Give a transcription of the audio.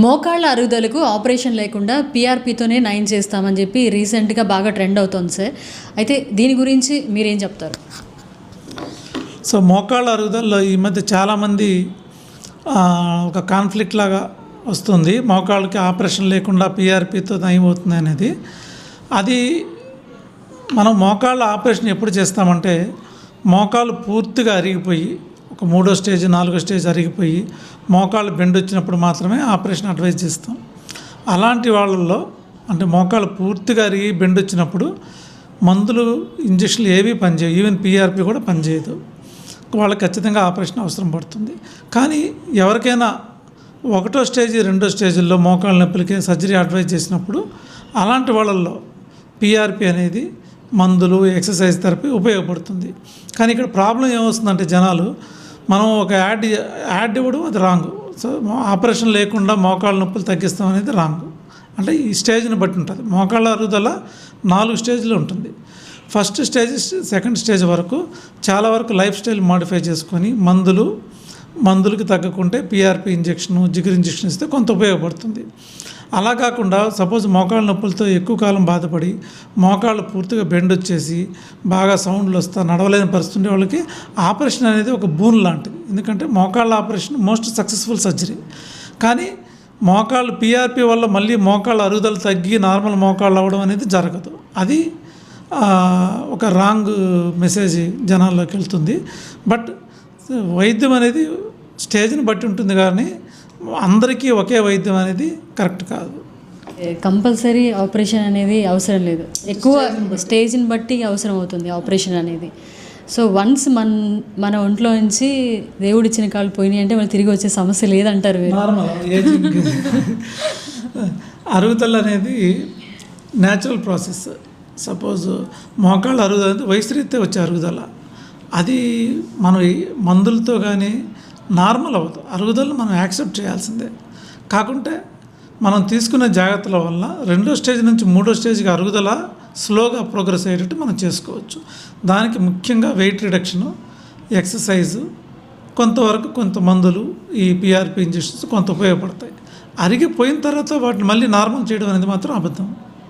మోకాళ్ళ అరుగుదలకు ఆపరేషన్ లేకుండా పీఆర్పీతోనే నయం చేస్తామని చెప్పి రీసెంట్గా బాగా ట్రెండ్ అవుతుంది సార్. అయితే దీని గురించి మీరేం చెప్తారు? సో మోకాళ్ళ అరుగుదలలో ఈ మధ్య చాలామంది ఒక కాన్ఫ్లిక్ట్ లాగా వస్తుంది, మోకాళ్ళకి ఆపరేషన్ లేకుండా పీఆర్పీతో నయం అవుతుంది అనేది. అది మనం మోకాళ్ళ ఆపరేషన్ ఎప్పుడు చేస్తామంటే మోకాళ్ళు పూర్తిగా అరిగిపోయి ఒక 3వ స్టేజ్ 4వ స్టేజ్ అరిగిపోయి మోకాళ్ళు బెండ్ వచ్చినప్పుడు మాత్రమే ఆపరేషన్ అడ్వైజ్ చేస్తాం. అలాంటి వాళ్ళల్లో అంటే మోకాళ్ళు పూర్తిగా అరిగి బెండ్ వచ్చినప్పుడు మందులు ఇంజక్షన్లు ఏవి పనిచేయవు, ఈవెన్ పీఆర్పీ కూడా పనిచేయదు. వాళ్ళకి ఖచ్చితంగా ఆపరేషన్ అవసరం పడుతుంది. కానీ ఎవరికైనా 1వ స్టేజ్ 2వ స్టేజ్లో మోకాళ్ళ నొప్పులకి సర్జరీ అడ్వైజ్ చేసినప్పుడు అలాంటి వాళ్ళల్లో పీఆర్పీ అనేది మందులు ఎక్సర్సైజ్ థెరపీ ఉపయోగపడుతుంది. కానీ ఇక్కడ ప్రాబ్లం ఏమొస్తుందంటే జనాలు మనం ఒక యాడ్ ఇవ్వడం అది రాంగ్. సో ఆపరేషన్ లేకుండా మోకాళ్ళ నొప్పులు తగ్గిస్తాం అనేది రాంగ్. అంటే ఈ స్టేజ్ని బట్టి ఉంటుంది. మోకాళ్ళ అరుగుదల 4 స్టేజ్లు ఉంటుంది. ఫస్ట్ స్టేజ్ 2nd స్టేజ్ వరకు చాలా వరకు లైఫ్ స్టైల్ మాడిఫై చేసుకొని మందులకి తగ్గకుంటే పీఆర్పీ ఇంజక్షను జిగురు ఇంజక్షన్ ఇస్తే కొంత ఉపయోగపడుతుంది. అలా కాకుండా సపోజ్ మోకాళ్ళ నొప్పులతో ఎక్కువ కాలం బాధపడి మోకాళ్ళు పూర్తిగా బెండ్ వచ్చేసి బాగా సౌండ్లు వస్తా నడవలేని పరిస్థితి వాళ్ళకి ఆపరేషన్ అనేది ఒక బూన్ లాంటిది. ఎందుకంటే మోకాళ్ళ ఆపరేషన్ మోస్ట్ సక్సెస్ఫుల్ సర్జరీ. కానీ మోకాళ్ళు పీఆర్పీ వల్ల మళ్ళీ మోకాళ్ళ అరుగుదల తగ్గి నార్మల్ మోకాళ్ళు అవ్వడం అనేది జరగదు. అది ఒక రాంగ్ మెసేజ్ జనాల్లోకి వెళ్తుంది. బట్ వైద్యం అనేది స్టేజ్ని బట్టి ఉంటుంది, కానీ అందరికీ ఒకే వైద్యం అనేది కరెక్ట్ కాదు. కంపల్సరీ ఆపరేషన్ అనేది అవసరం లేదు, ఎక్కువ స్టేజ్ని బట్టి అవసరం అవుతుంది ఆపరేషన్ అనేది. సో వన్స్ మన ఒంట్లో నుంచి దేవుడిచ్చిన కాళ్ళు పోయినాయి అంటే మళ్ళీ తిరిగి వచ్చే సమస్య లేదంటారు. నార్మల్ ఏజింగ్ అరుగుదల అనేది న్యాచురల్ ప్రాసెస్. సపోజ్ మోకాళ్ళ అరుగుదల అంటే వయసు రీత్యా వచ్చే అరుగుదల, అది మనం మందులతో కానీ నార్మల్ అవ్వదు. అరుగుదలను మనం యాక్సెప్ట్ చేయాల్సిందే. కాకుంటే మనం తీసుకునే జాగ్రత్తల వల్ల 2వ స్టేజ్ నుంచి 3వ స్టేజ్కి అరుగుదల స్లోగా ప్రోగ్రెస్ అయ్యేటట్టు మనం చేసుకోవచ్చు. దానికి ముఖ్యంగా వెయిట్ రిడక్షను, ఎక్సర్సైజు, కొంత మందులు, ఈ పీఆర్పీ ఇంజక్షన్స్ కొంత ఉపయోగపడతాయి. అరిగిపోయిన తర్వాత వాటిని మళ్ళీ నార్మల్ చేయడం అనేది మాత్రం అబద్ధం.